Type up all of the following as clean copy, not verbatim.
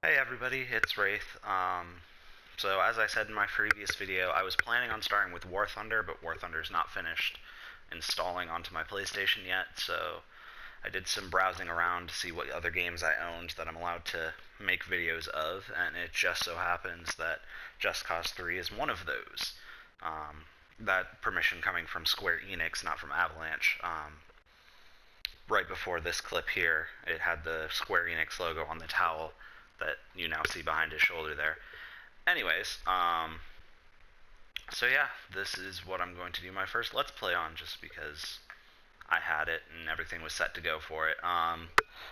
Hey everybody, it's Wraith. So as I said in my previous video, I was planning on starting with War Thunder, but War Thunder's not finished installing onto my PlayStation yet, so I did some browsing around to see what other games I owned that I'm allowed to make videos of, and it just so happens that Just Cause 3 is one of those. That permission coming from Square Enix, not from Avalanche. Right before this clip here, it had the Square Enix logo on the towel that you now see behind his shoulder there. Anyways, so yeah, this is what I'm going to do my first Let's Play on, just because I had it and everything was set to go for it.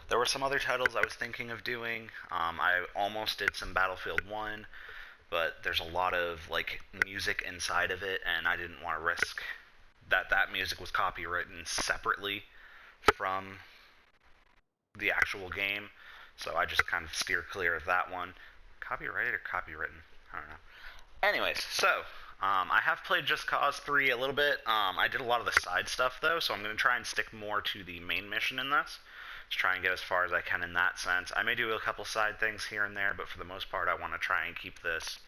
There were some other titles I was thinking of doing. I almost did some Battlefield 1, but there's a lot of like music inside of it, and I didn't want to risk that music was copywritten separately from the actual game, so I just kind of steer clear of that one. Copyrighted or copywritten? I don't know. Anyways, so I have played Just Cause 3 a little bit. I did a lot of the side stuff though, so I'm going to try and stick more to the main mission in this. Just try and get as far as I can in that sense. I may do a couple side things here and there, but for the most part, I want to try and keep this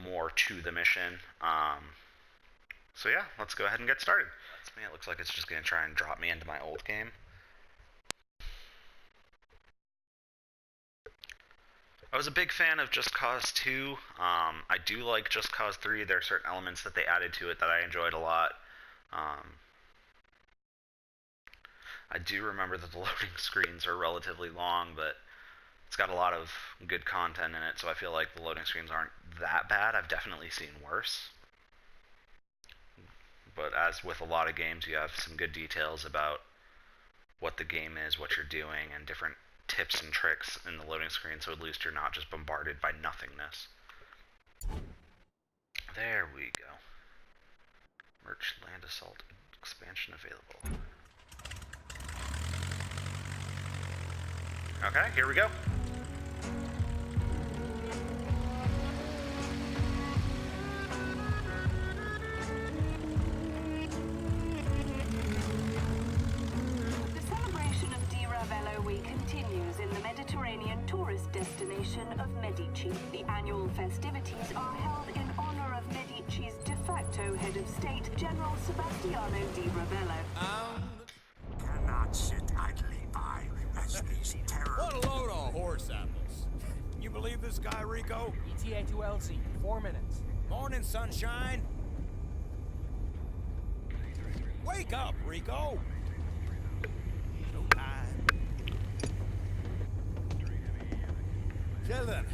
more to the mission. So yeah, let's go ahead and get started. That's me. It looks like it's just going to try and drop me into my old game. I was a big fan of Just Cause 2. I do like Just Cause 3. There are certain elements that they added to it that I enjoyed a lot. I do remember that the loading screens are relatively long, but it's got a lot of good content in it, so I feel like the loading screens aren't that bad. I've definitely seen worse. But as with a lot of games, you have some good details about what the game is, what you're doing, and different tips and tricks in the loading screen, so at least you're not just bombarded by nothingness. There we go. Merch Land Assault expansion available. Okay, here we go. In the Mediterranean tourist destination of Medici. The annual festivities are held in honor of Medici's de facto head of state, General Sebastiano di Ravello. Cannot sit idly by as these terror... What a load of horse apples. You believe this guy, Rico? ETA to LZ, 4 minutes. Morning, sunshine. Wake up, Rico. No time. Sheldon,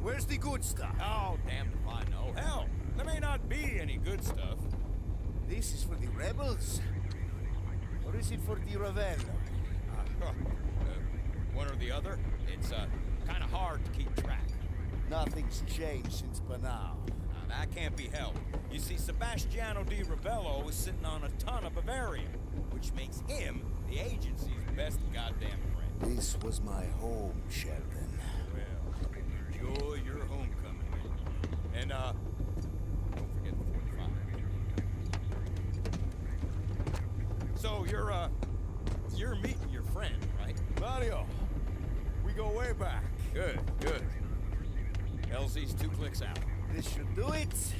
where's the good stuff? Oh, damned if I know. Hell, there may not be any good stuff. This is for the rebels? Or is it for the Ravello? One or the other. It's kind of hard to keep track. Nothing's changed since Banal. Now, that can't be helped. You see, Sebastiano di Ravello is sitting on a ton of Bavaria, which makes him the agency's best goddamn friend. This was my home, Sheldon. Well, enjoy your homecoming. And, don't forget the 45. So, you're meeting your friend, right? Mario, we go way back. Good, good. LZ's 2 clicks out. This should do it.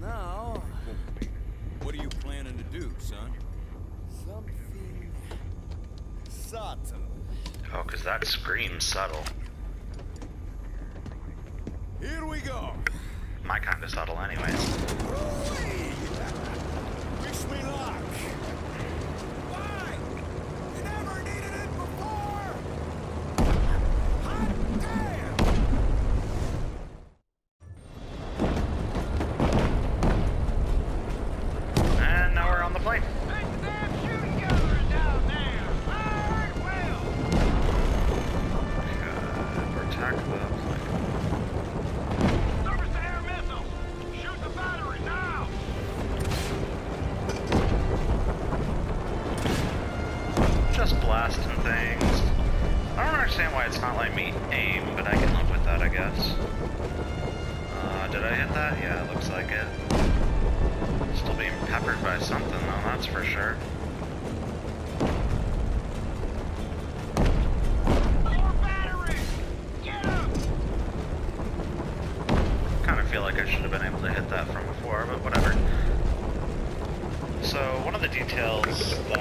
Now... What are you planning to do, son? something... subtle. Oh, because that screams subtle. Here we go. My kind of subtle anyways. Hooray! Wish me luck. Why? You never needed it before! Hot damn! And now we're on the plane. Make the damn shooting gallery down there! Alright, well! Protect the plane. Surface to air missiles! Shoot the battery now! Just blasting things. I don't understand why it's not letting me aim, but I can live with that, I guess. Did I hit that? Yeah, it looks like it. Still being peppered by something, though, that's for sure.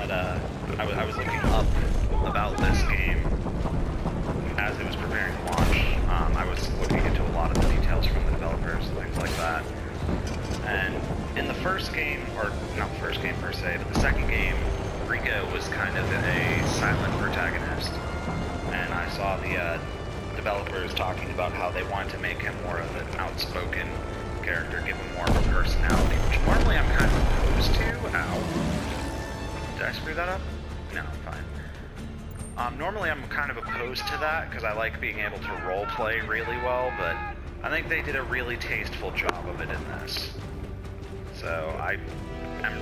but I was looking up about this game as it was preparing to launch. I was looking into a lot of the details from the developers and things like that. And in the first game, or not the first game per se, but the second game, Rico was kind of a silent protagonist. And I saw the developers talking about how they wanted to make him more of an outspoken character, give him more of a personality, which normally I'm kind of opposed to. Ow. Did I screw that up? No, I'm fine. Normally I'm kind of opposed to that because I like being able to role play really well, but I think they did a really tasteful job of it in this. So I'm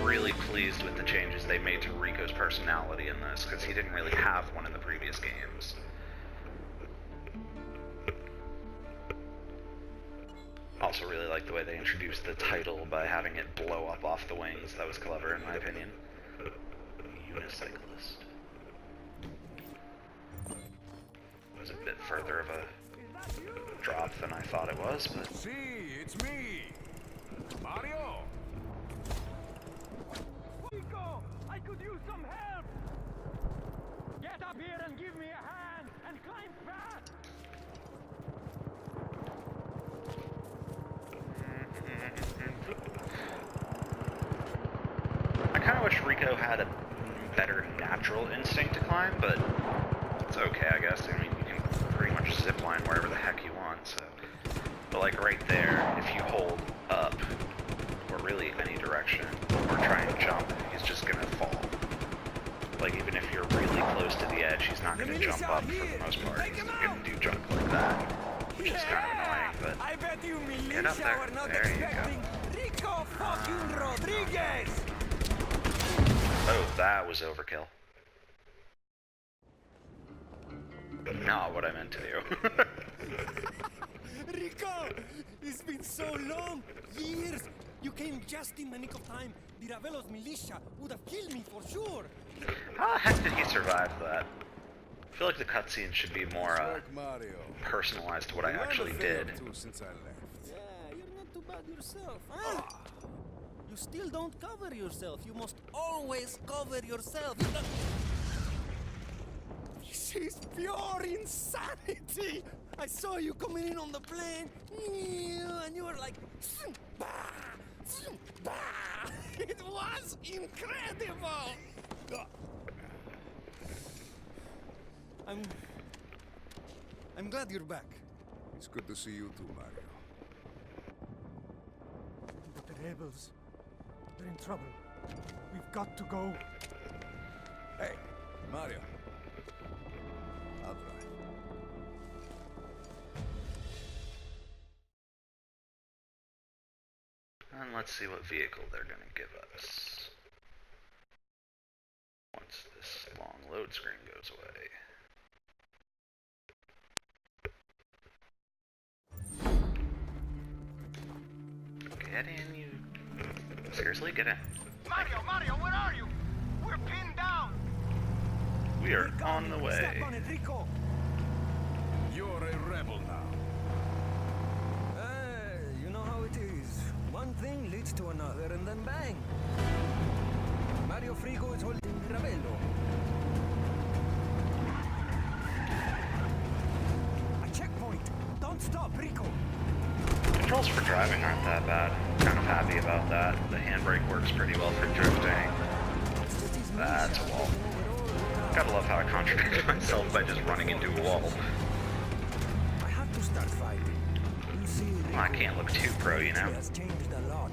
really pleased with the changes they made to Rico's personality in this, because he didn't really have one in the previous games. Also really like the way they introduced the title by having it blow up off the wings. That was clever in my opinion. Unicyclist. It was a bit further of a drop than I thought it was, but... See, it's me! Mario! Rico, I could use some help! Get up here and give me a hand, and climb fast! I kind of wish Rico had a better natural instinct to climb, but it's okay, I guess. I mean, you can pretty much zipline wherever the heck you want, so... But like right there, if you hold up, or really any direction, or try and jump, he's just gonna fall. Like even if you're really close to the edge, he's not gonna jump up for the most part. He's gonna do jump like that, which is kind of annoying, but... I bet you Get up there. There you go. Rico fucking Rodriguez! Oh, that was overkill. Not what I meant to do. Rico! It's been so long! Years! You came just in the nick of time. The Ravello's militia would have killed me for sure! How the heck did he survive that? I feel like the cutscene should be more Mario. personalized to what I actually did. Since I left. Yeah, you're not too bad yourself, huh? You still don't cover yourself. You must always cover yourself. This is pure insanity! I saw you coming in on the plane, and you were like... It was incredible! I'm glad you're back. It's good to see you too, Mario. But the rebels, they're in trouble. We've got to go. Hey, Mario. I'll drive. And let's see what vehicle they're gonna give us. Once this long load screen goes away. Get in, you... Seriously, get in. Mario, where are you? We're pinned down! We are on the way. Step on it, Rico! You're a rebel now. You know how it is. One thing leads to another, and then bang! Mario Frigo is holding Ravello. A checkpoint! Don't stop, Rico! Controls for driving aren't that bad. Kind of happy about that. The handbrake works pretty well for drifting. That's a wall. Gotta love how I contradict myself by just running into a wall. I have to start fighting. You see, Well, I can't look too pro, you know. He has changed a lot.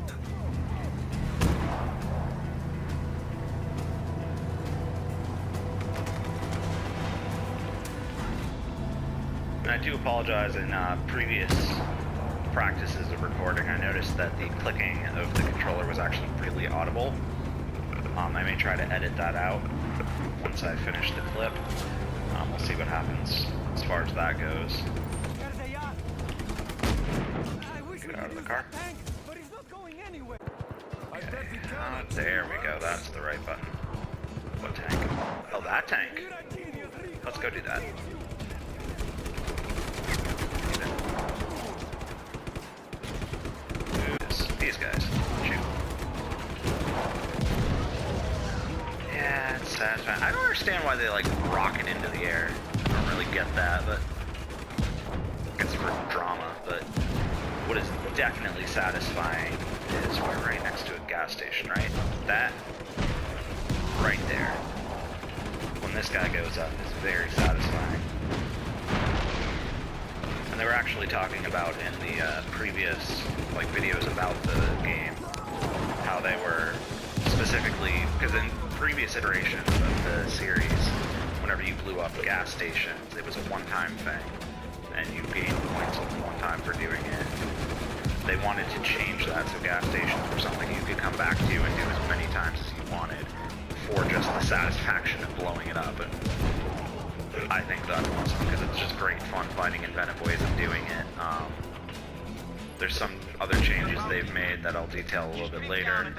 And I do apologize, in previous practices of recording, I noticed that the clicking of the controller was actually really audible. I may try to edit that out once I finish the clip. We'll see what happens as far as that goes. There they are! Get out of the car. Tank, but it's not going anywhere! Okay. There we go, that's the right button. What tank? Oh, that tank! Let's go do that. These guys. Shoot. Yeah, it's satisfying. I don't understand why they like rocket into the air. I don't really get that, but it's for drama. But what is definitely satisfying is we're right next to a gas station, right? That right there. When this guy goes up, is very satisfying. And they were actually talking about in the previous like videos about the game how they were specifically, because in previous iterations of the series, whenever you blew up gas stations, it was a one-time thing, and you gained points one time for doing it. They wanted to change that so gas stations were something you could come back to and do as many times as you wanted for just the satisfaction of blowing it up. And I think that's awesome because it's just great fun finding inventive ways of doing it. There's some other changes they've made that I'll detail a little bit later.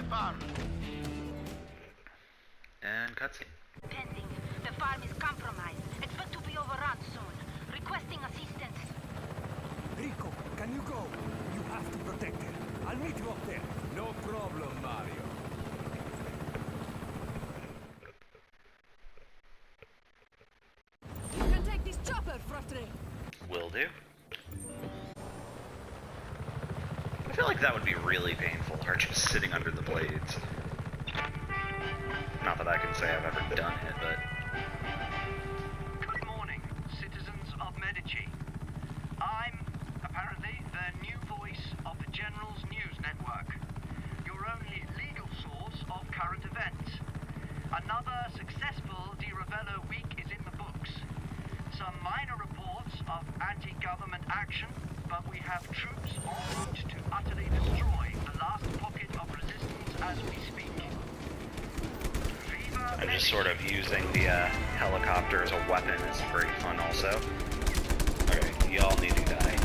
And cutscene. Pending. The farm is compromised. Expect to be overrun soon. Requesting assistance. Rico, can you go? You have to protect her. I'll meet you up there. No problem, Mario. You can take this chopper, Fratre. Will do. I feel like that would be really painful, or just sitting under the blades. Not that I can say I've ever done it, but... Good morning, citizens of Medici. I'm, apparently, the new voice of the General's News Network. Your only legal source of current events. Another successful Di Ravello week is in the books. Some minor reports of anti-government action, but we have troops en route to utterly destroy the last pocket of resistance as we speak. And just sort of using the helicopter as a weapon is pretty fun also. Okay, y'all need to die.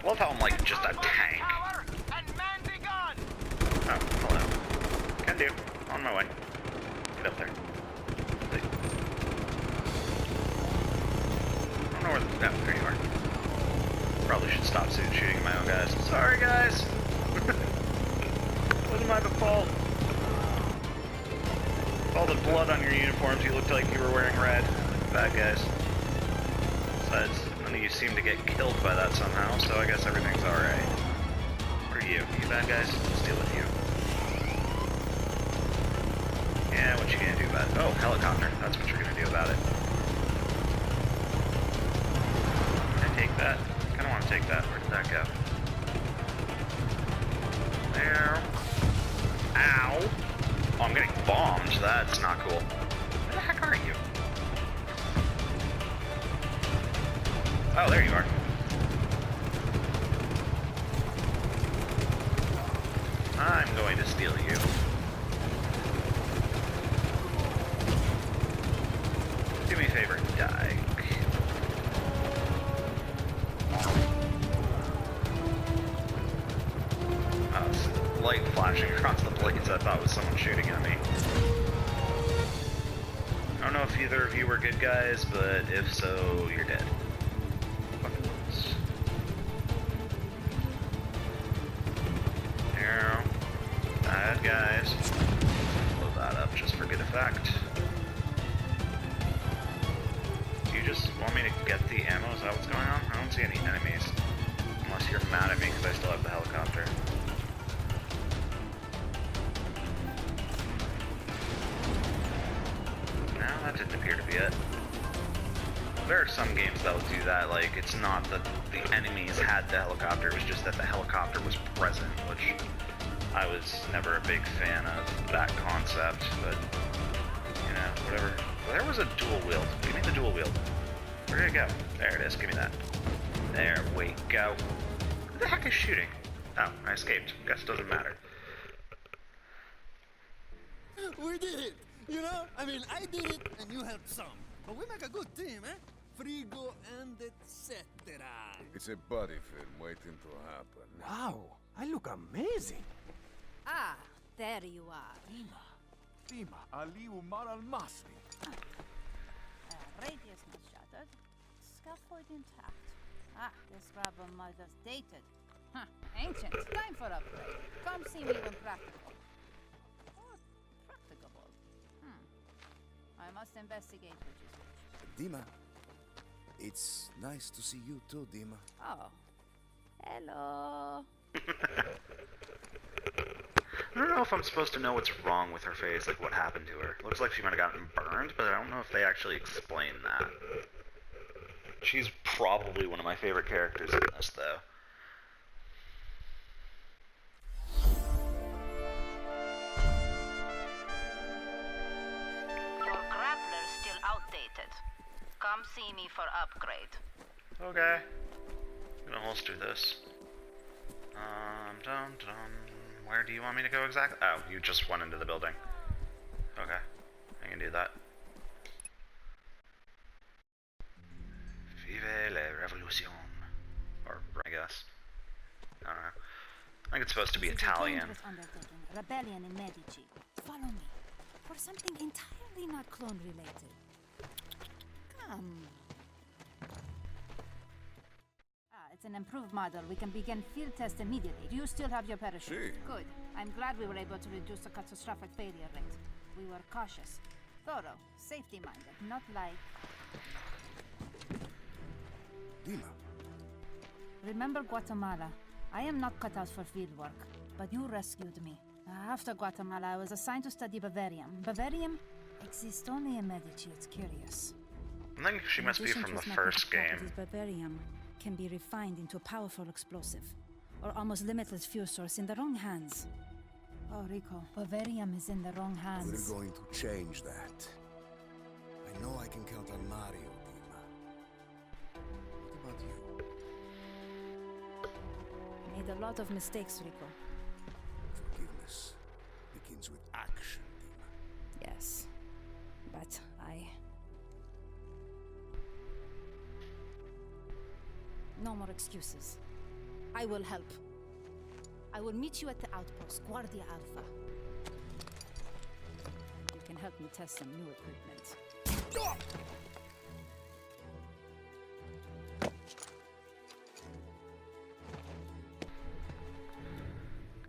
Love how I'm like just a tank. Oh, hello. Can do. On my way. Get up there. I don't know where the... Oh, there you are. Probably should stop shooting my own guys. Sorry, guys. Wasn't my fault. All the blood on your uniforms, you looked like you were wearing red. Bad guys. Besides, none of you seem to get killed by that somehow, so I guess everything's alright. What are you? You bad guys? Let's deal with you. Yeah, what you gonna do about it? Oh, helicopter. That's what you're gonna do about it. Can I take that? I kinda wanna take that. Where did that go? There. Ow! Oh, I'm getting bombed. That's not cool. Where the heck are you? Oh, there you are. I'm going to steal you. Do me a favor and die. Light flashing across the blades I thought was someone shooting at me. I don't know if either of you were good guys, but if so, you're dead. There. Bad guys. Blow that up just for good effect. Do you just want me to get the ammo? Is that what's going on? I don't see any enemies. Unless you're mad at me because I still have the helicopter. That didn't appear to be it. There are some games that will do that, like, it's not that the enemies had the helicopter, it was just that the helicopter was present, which I was never a big fan of that concept, but, you know, whatever. There was a dual wield. Give me the dual wield. Where did it go? There it is, give me that. There we go. Who the heck is shooting? Oh, I escaped. Guess it doesn't matter. We did it! You know, I mean, I did it and you helped some. But we make a good team, eh? Frigo and etc. It's a buddy film waiting to happen. Wow, I look amazing. Ah, there you are. Dima, Ali Umar al-Masri. Radius not shattered. Scaffold intact. Ah, this rubber mother's dated. Huh, ancient. Time for upgrade. Come see me when practical. Or practicable. must investigate which is which. Dima, it's nice to see you too, Dima. Oh. Hello. I don't know if I'm supposed to know what's wrong with her face, like what happened to her. Looks like she might have gotten burned, but I don't know if they actually explain that. She's probably one of my favorite characters in this, though. Your grappler's still outdated. Come see me for upgrade. Okay. I'm gonna holster this. Dum dum. Where do you want me to go exactly? Oh, you just went into the building. Okay. I can do that. Vive la revolution. Or, I guess. I don't know. I think it's supposed to be Italian. Rebellion in Medici. Follow me. For something entirely not clone related. Come. It's an improved model. We can begin field test immediately. Do you still have your parachute? Si. Good. I'm glad we were able to reduce the catastrophic failure rate. We were cautious, thorough, safety-minded, not like... Dima. Remember Guatemala. I am not cut out for field work, but you rescued me. After Guatemala, I was assigned to study Bavarium. Bavarium exists only in Medici. It's curious. I think she must be from the first game. Bavarium can be refined into a powerful explosive, or almost limitless fuel source in the wrong hands. Oh, Rico, Bavarium is in the wrong hands. We're going to change that. I know I can count on Mario, Dima. What about you? Made a lot of mistakes, Rico. Forgiveness begins with action, Dima. Yes, but no more excuses. I will help. I will meet you at the outpost, Guardia Alpha. You can help me test some new equipment.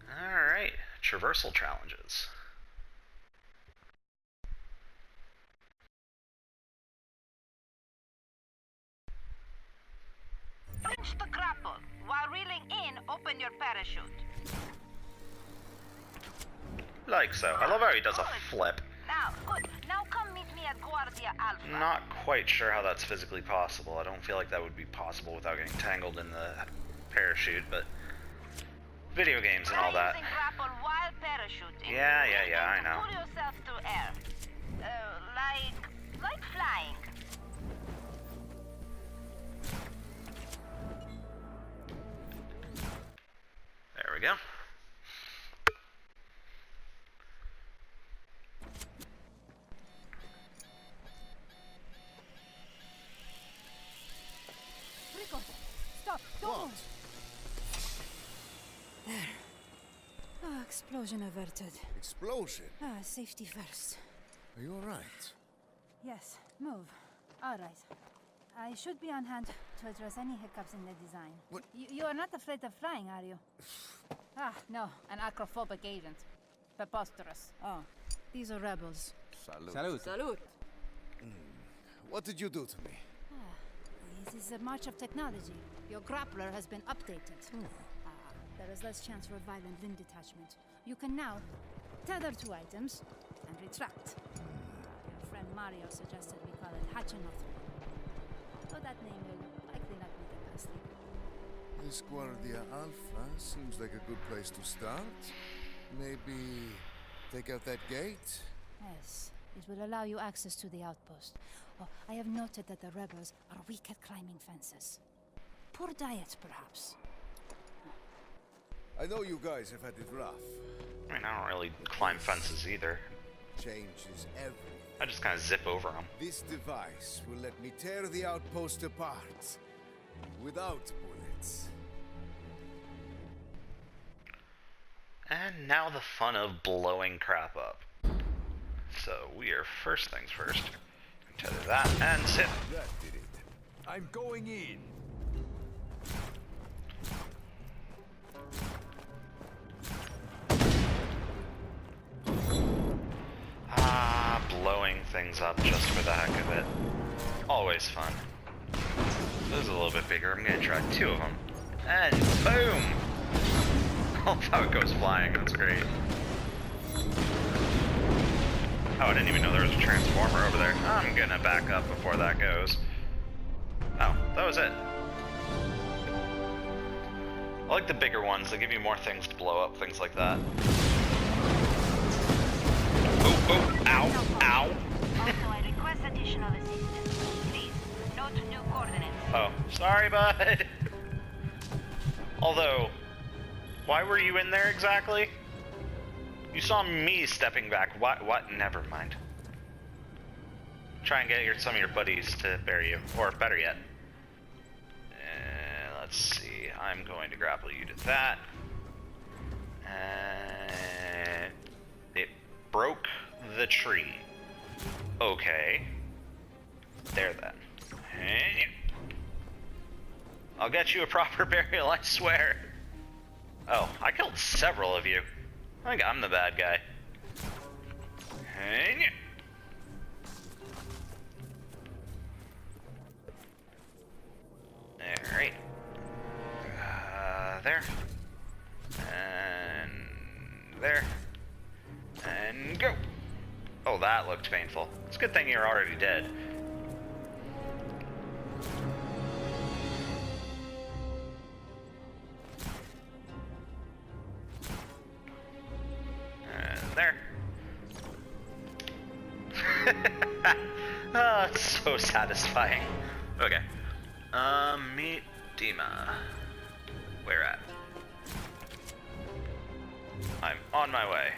Alright, traversal challenges. Pinch the grapple. While reeling in, open your parachute. Like so. I love how he does a flip. Now, good. Now come meet me at Guardia Alpha. Not quite sure how that's physically possible. I don't feel like that would be possible without getting tangled in the parachute, but video games and all that. Grapple while parachuting. Yeah, I know. Pull yourself through air. Like flying. There we go. Rico, stop! Don't! There. Oh, explosion averted. Explosion? Safety first. Are you alright? Yes, move. All right. I should be on hand to address any hiccups in the design. What? You are not afraid of flying, are you? No, an acrophobic agent. Preposterous. Oh, these are rebels. Salute. Salute. What did you do to me? This is a march of technology. Your grappler has been updated. There is less chance for violent limb detachment. You can now tether two items and retract. Your friend Mario suggested we call it Hachinoth. So that name will likely not be the best. This Guardia Alpha seems like a good place to start. Maybe take out that gate? Yes, it will allow you access to the outpost. Oh, I have noted that the rebels are weak at climbing fences. Poor diet, perhaps. I know you guys have had it rough. I mean, I don't really climb fences either. Changes everything. I just kind of zip over them. This device will let me tear the outpost apart. Without bullets. And now the fun of blowing crap up. So we are first things first. Tether that and zip. That did it. I'm going in. blowing things up just for the heck of it. Always fun. This is a little bit bigger. I'm gonna try 2 of them. And boom! I love how it goes flying. That's great. Oh, I didn't even know there was a transformer over there. I'm gonna back up before that goes. Oh, that was it. I like the bigger ones. They give you more things to blow up, things like that. Oh, oh, ow, ow. Also, I request additional assistance. Please, note new coordinates. Oh, sorry, bud. Although, why were you in there exactly? You saw me stepping back. What? Never mind. Try and get some of your buddies to bury you. Or better yet. Let's see. I'm going to grapple you to that. And it broke the tree. Okay. There then. I'll get you a proper burial, I swear. Oh, I killed several of you. I think I'm the bad guy. Alright. There. And there. And go. Oh, that looked painful. It's a good thing you're already dead. And there. Oh, it's so satisfying. Okay. Meet Dima. Where at? I'm on my way.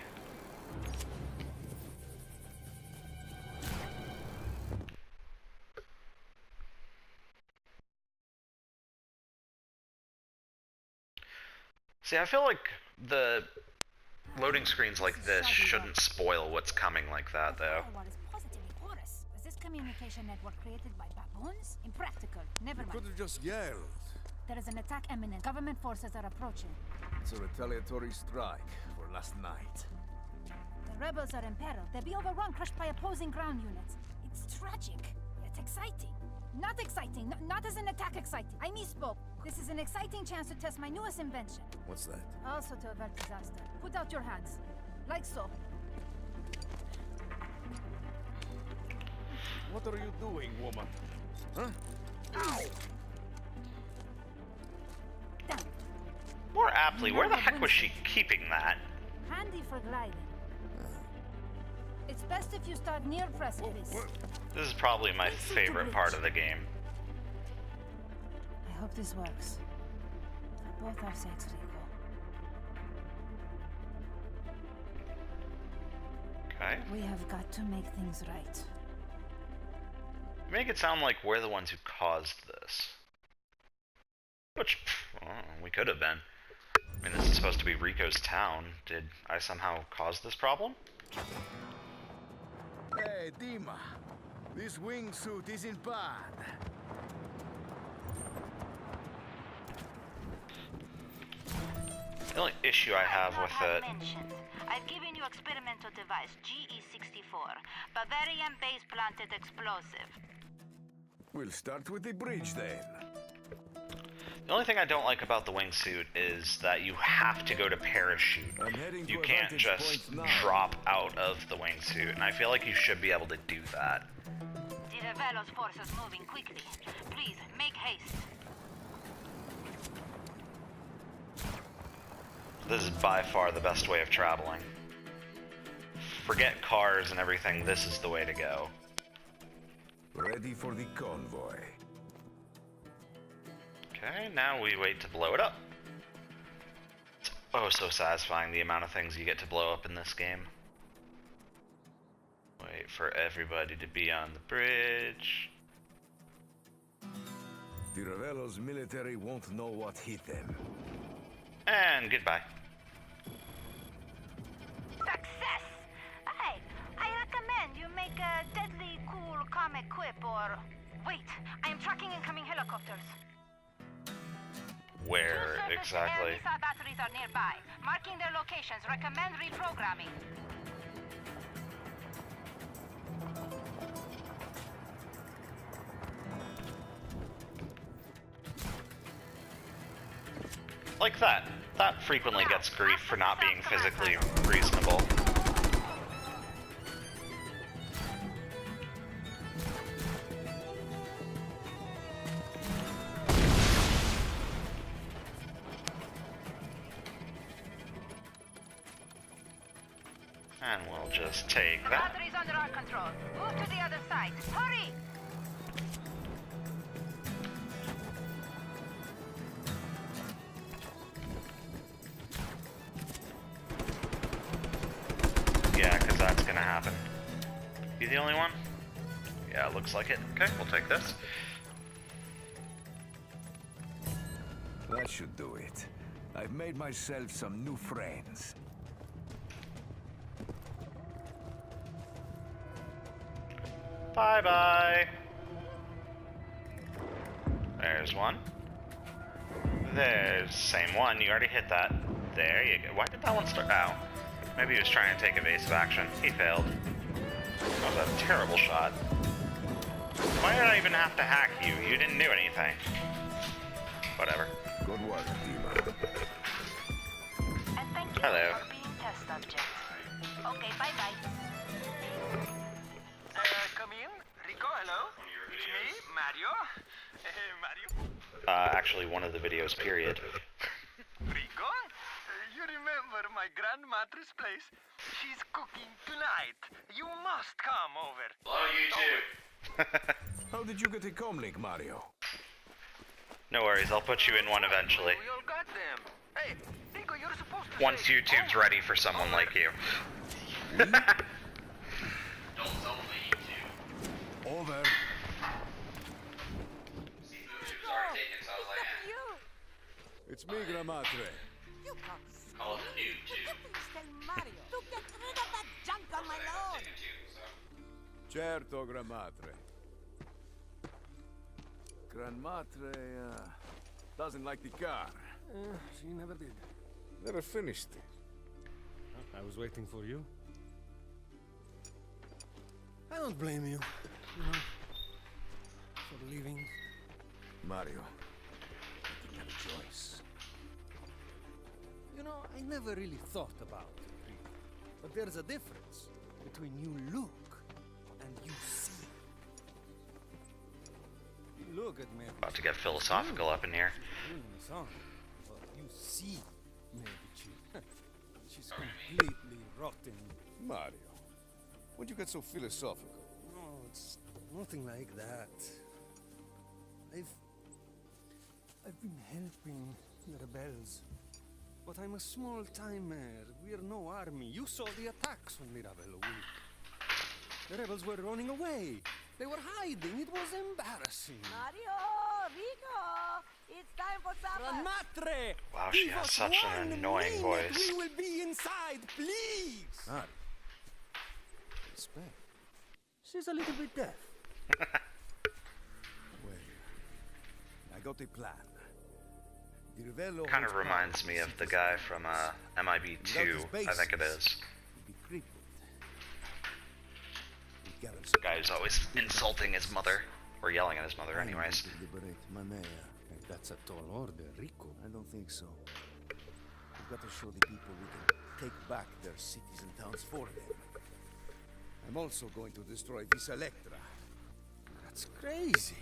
See, I feel like the loading screens like this shouldn't spoil what's coming like that, though. Is positively porous. Was this communication network created by baboons? Impractical. Never mind. Could have just yelled. There is an attack imminent. Government forces are approaching. It's a retaliatory strike for last night. The rebels are in peril. They'll be overrun, crushed by opposing ground units. It's tragic, yet exciting. Not exciting. Not as an attack exciting. I misspoke. This is an exciting chance to test my newest invention. What's that? Also to avert disaster. Put out your hands. Like so. What are you doing, woman? Huh? Ow! Down. More aptly, where the heck was she keeping that? Handy for gliding. It's best if you start near precipice. This is probably my favorite part of the game. I hope this works. For both our sakes, Rico. Okay. We have got to make things right. You make it sound like we're the ones who caused this. Which, we could have been. I mean, this is supposed to be Rico's town. Did I somehow cause this problem? Hey, Dima. This wingsuit isn't bad. The only issue I have with it... I've given you experimental device GE-64, Bavarian-based planted explosive. We'll start with the bridge then. The only thing I don't like about the wingsuit is that you have to go to parachute. You can't just drop out of the wingsuit, and I feel like you should be able to do that. The Revelo's force is moving quickly. Please, make haste. This is by far the best way of traveling. Forget cars and everything, this is the way to go. Ready for the convoy. Okay, now we wait to blow it up. It's oh so satisfying the amount of things you get to blow up in this game. Wait for everybody to be on the bridge. The Revelo's military won't know what hit them. And goodbye. Success! Hey, I recommend you make a deadly cool comic quip or... Wait, I am tracking incoming helicopters. Where exactly? Air missile batteries are nearby. Marking their locations. Recommend reprogramming. Like that. That frequently gets grief for not being physically reasonable. And we'll just take that. Battery's under our control. Move to the other side. Hurry! Yeah, because that's gonna happen. You the only one? Yeah, looks like it. Okay, we'll take this. That should do it. I've made myself some new friends. Bye-bye. There's one. There's same one. You already hit that. There you go. Why did that one start? Ow. Maybe he was trying to take evasive action. He failed. That was a terrible shot. Why did I even have to hack you? You didn't do anything. Whatever. Good work, Dima. And thank you Hello. for being test subjects. Okay, bye-bye. Come in. Rico, hello. It's me, Mario. Mario. Actually, one of the videos, period. Rico? You remember my grandmother's place? She's cooking tonight. You must come over. Love you too. How did you get a comlink, Mario? No worries, I'll put you in one eventually. We all got them. Hey, Rico, you're supposed to Once say, YouTube's over. ready for someone like you. Over. You! It's me, Gramatre. You can't Call it a nude, too. Please tell Mario to get rid of that junk on my lawn. Certo, Gramatre. Granmatre doesn't like the car. She never did. Never finished it. I was waiting for you. I don't blame you, for leaving. Mario, I didn't have a choice. You know, I never really thought about it, but there's a difference between you look and you see. You look at Medici. About to get philosophical up in here. But you see Medici. She's completely rotten. Mario, when'd you get so philosophical? No, it's nothing like that. I've been helping the rebels. But I'm a small timer. We're no army. You saw the attacks on Mirabello. The rebels were running away. They were hiding. It was embarrassing. Mario, Rico, it's time for supper. Granmatre! Wow, she Give has us such an 1 annoying minute. voice. We will be inside, please. Mario. Respect. She's a little bit deaf. Well, I got a plan. Kind of reminds me of the guy from MIB2, I think it is. The guy who's always insulting his mother, or yelling at his mother anyways. Liberate Manea. That's a tall order, Rico. I don't think so. We've got to show the people we can take back their cities and towns for them. I'm also going to destroy Vis Electra. That's crazy.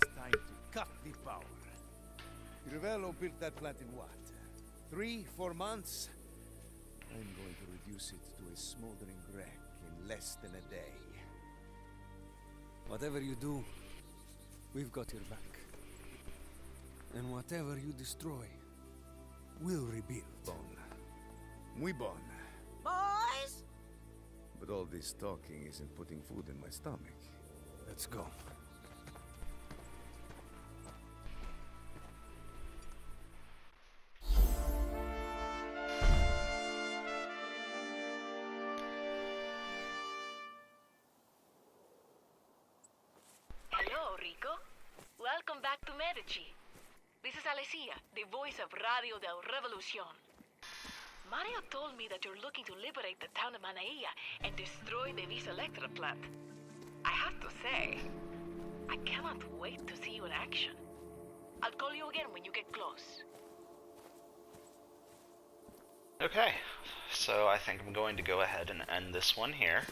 It's time to cut the power. Ravello built that plant in what? 3-4 months? I'm going to reduce it to a smoldering wreck in less than a day. Whatever you do, we've got your back. And whatever you destroy, we'll rebuild. Bon. Muy bon. Boys! But all this talking isn't putting food in my stomach. Let's go. Hello, Rico. Welcome back to Medici. This is Alessia, the voice of Radio del Revolucion. Mario told me that you're looking to liberate the town of Manaia and destroy the Vis Electra plant. I have to say, I cannot wait to see you in action. I'll call you again when you get close. Okay, so I think I'm going to go ahead and end this one here.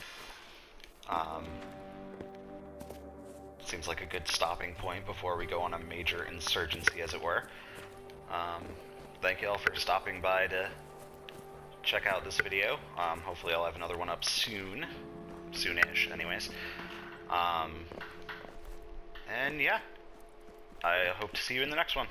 Seems like a good stopping point before we go on a major insurgency, as it were. Thank you all for stopping by to check out this video. Hopefully I'll have another one up soon. Soonish, anyways. And yeah, I hope to see you in the next one.